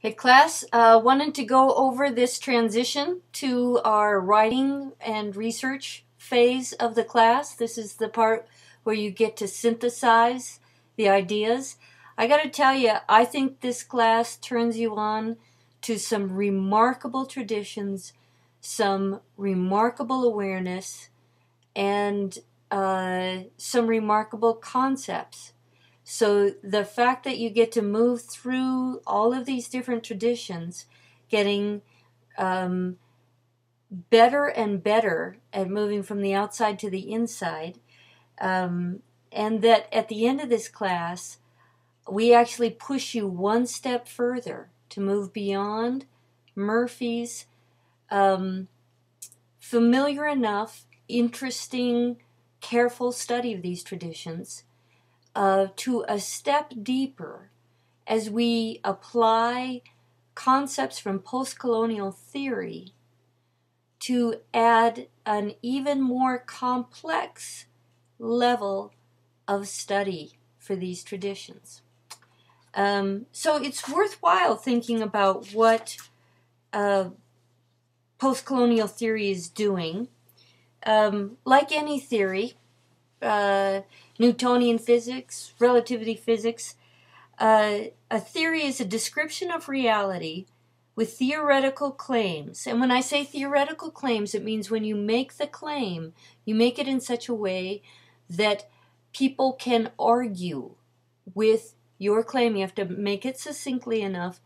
Hey class, wanted to go over this transition to our writing and research phase of the class. This is the part where you get to synthesize the ideas. I gotta tell you, I think this class turns you on to some remarkable traditions, some remarkable awareness, and some remarkable concepts. So the fact that you get to move through all of these different traditions, getting better and better at moving from the outside to the inside, and that at the end of this class, we actually push you one step further to move beyond Murphy's familiar enough, interesting, careful study of these traditions, to a step deeper as we apply concepts from post-colonial theory to add an even more complex level of study for these traditions. So it's worthwhile thinking about what post-colonial theory is doing. Like any theory, Newtonian physics, relativity physics, a theory is a description of reality with theoretical claims. And when I say theoretical claims, it means when you make the claim, you make it in such a way that people can argue with your claim. You have to make it succinctly enough.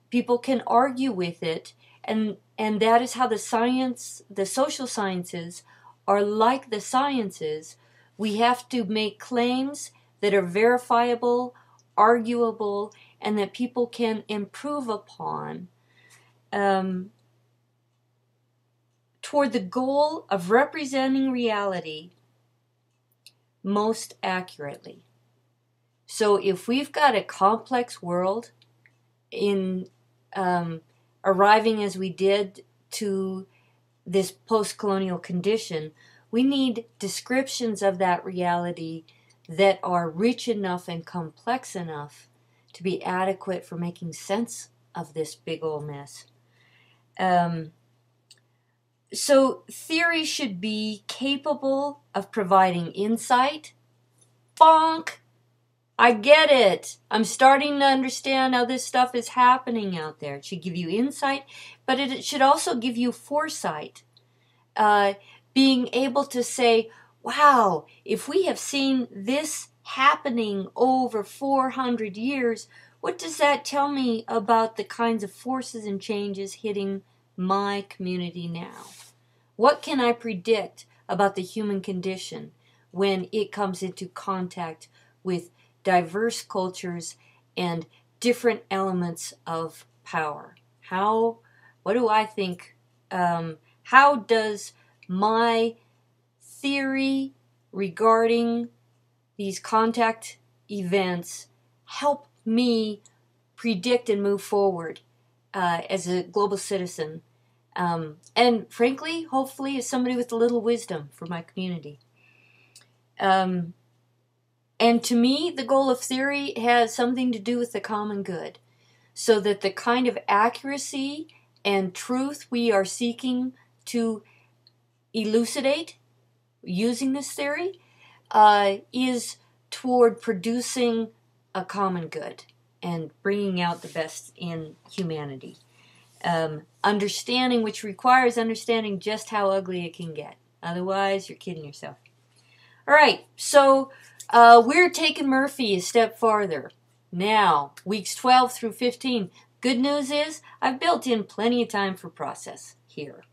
People can argue with it, and that is how the social sciences are like the sciences. We have to make claims that are verifiable, arguable, and that people can improve upon toward the goal of representing reality most accurately. So if we've got a complex world in arriving as we did to this post-colonial condition, we need descriptions of that reality that are rich enough and complex enough to be adequate for making sense of this big old mess. So theory should be capable of providing insight. Bonk! I get it. I'm starting to understand how this stuff is happening out there. It should give you insight, but it should also give you foresight. Being able to say, wow, if we have seen this happening over 400 years, what does that tell me about the kinds of forces and changes hitting my community now? What can I predict about the human condition when it comes into contact with diverse cultures and different elements of power? What do I think? How does my theory regarding these contact events help me predict and move forward as a global citizen? And frankly, hopefully, as somebody with a little wisdom for my community. And to me, the goal of theory has something to do with the common good, so that the kind of accuracy and truth we are seeking to elucidate using this theory is toward producing a common good and bringing out the best in humanity. Understanding, which requires understanding just how ugly it can get. Otherwise, you're kidding yourself. All right, so we're taking Murphy a step farther. Now, weeks 12 through 15. Good news is I've built in plenty of time for process here.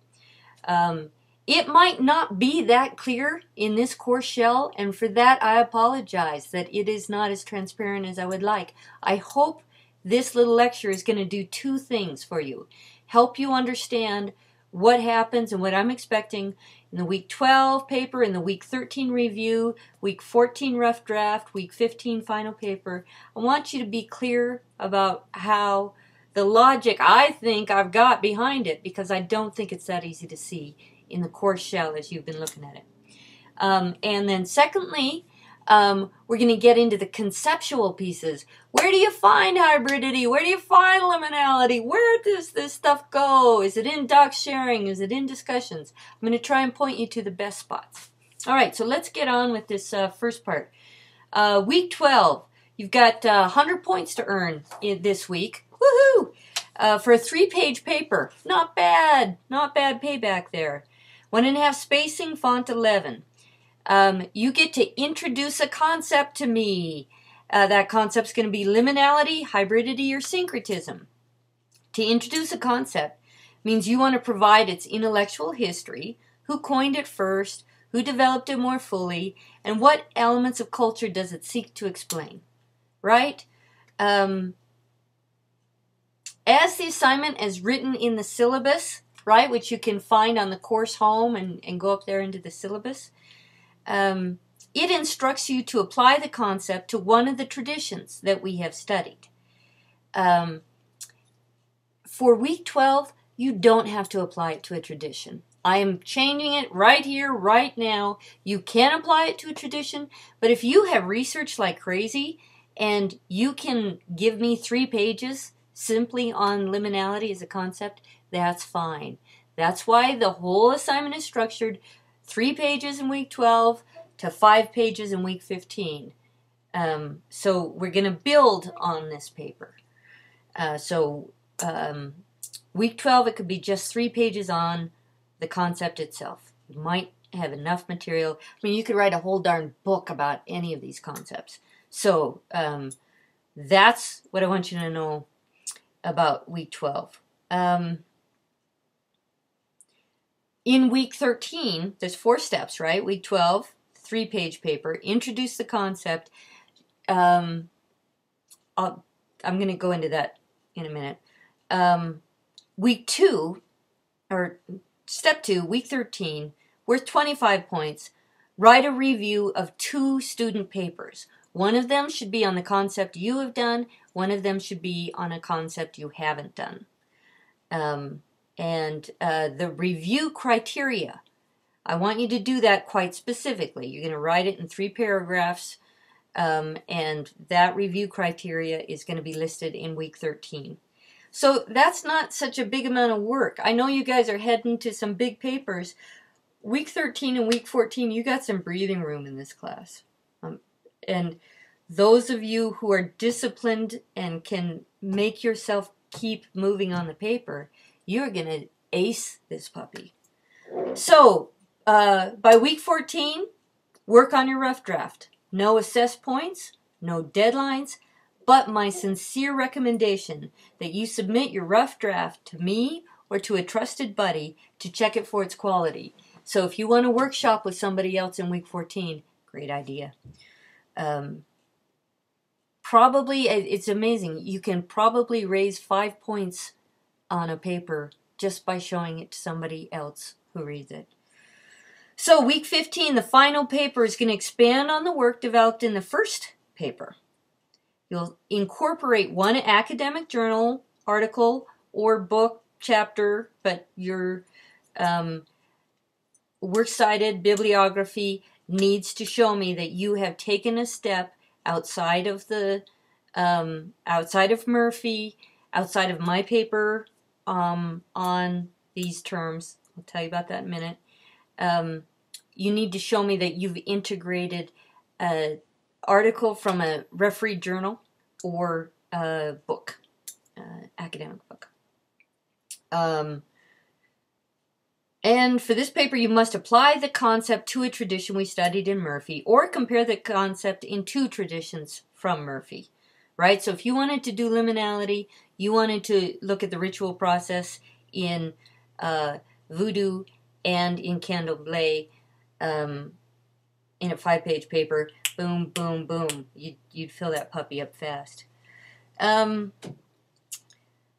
It might not be that clear in this course shell, and for that I apologize that it is not as transparent as I would like. I hope this little lecture is going to do two things for you. Help you understand what happens and what I'm expecting in the week 12 paper, in the week 13 review, week 14 rough draft, week 15 final paper. I want you to be clear about how the logic I think I've got behind it, because I don't think it's that easy to see in the course shell as you've been looking at it. And then secondly, We're going to get into the conceptual pieces. Where do you find hybridity? Where do you find liminality? Where does this stuff go? Is it in doc sharing? Is it in discussions? I'm going to try and point you to the best spots. All right, so let's get on with this first part. Week 12, you've got 100 points to earn this week. Woohoo! For a 3-page paper. Not bad. Not bad payback there. 1.5 spacing, font 11. You get to introduce a concept to me. That concept's going to be liminality, hybridity, or syncretism. To introduce a concept means you want to provide its intellectual history, who coined it first, who developed it more fully, and what elements of culture does it seek to explain, right? As the assignment is written in the syllabus, right, which you can find on the course home and go up there into the syllabus, it instructs you to apply the concept to one of the traditions that we have studied. For week 12, you don't have to apply it to a tradition. I am changing it right here, right now. You can apply it to a tradition, but if you have researched like crazy and you can give me 3 pages simply on liminality as a concept, that's fine. That's why the whole assignment is structured 3 pages in week 12 to 5 pages in week 15. So we're going to build on this paper. Week 12, it could be just 3 pages on the concept itself. You might have enough material. I mean, you could write a whole darn book about any of these concepts. So that's what I want you to know about week 12. In week 13, there's 4 steps, right? Week 12, 3-page paper. Introduce the concept. I'm going to go into that in a minute. Week 2, or step 2, week 13, worth 25 points. Write a review of 2 student papers. One of them should be on the concept you have done. One of them should be on a concept you haven't done. The review criteria, I want you to do that quite specifically. You're going to write it in 3 paragraphs, and that review criteria is going to be listed in week 13. So that's not such a big amount of work. I know you guys are heading to some big papers. Week 13 and week 14, you got some breathing room in this class. And those of you who are disciplined and can make yourself keep moving on the paper, you're going to ace this puppy. So, by week 14, work on your rough draft. No assess points, no deadlines, but my sincere recommendation that you submit your rough draft to me or to a trusted buddy to check it for its quality. So if you want to workshop with somebody else in week 14, great idea. Probably, it's amazing. You can probably raise 5 points on a paper just by showing it to somebody else who reads it. So week 15, the final paper is going to expand on the work developed in the first paper. You'll incorporate one academic journal, article, or book, chapter, but your works cited bibliography needs to show me that you have taken a step outside of the outside of Murphy, outside of my paper on these terms. I'll tell you about that in a minute. You need to show me that you've integrated an article from a refereed journal or a book, academic book. And for this paper, you must apply the concept to a tradition we studied in Murphy or compare the concept in 2 traditions from Murphy, right? So if you wanted to do liminality, you wanted to look at the ritual process in Voodoo and in Candomblé in a 5-page paper, boom, boom, boom, you'd fill that puppy up fast.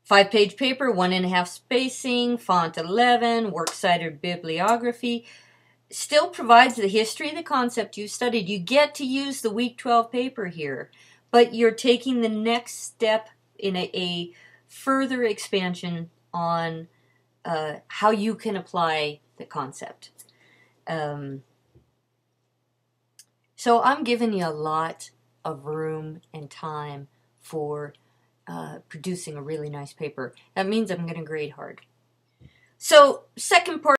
5-page paper, 1.5 spacing, font 11, works cited bibliography. Still provides the history of the concept you studied. You get to use the week 12 paper here, but you're taking the next step in a further expansion on how you can apply the concept. So I'm giving you a lot of room and time for producing a really nice paper. That means I'm going to grade hard. So second part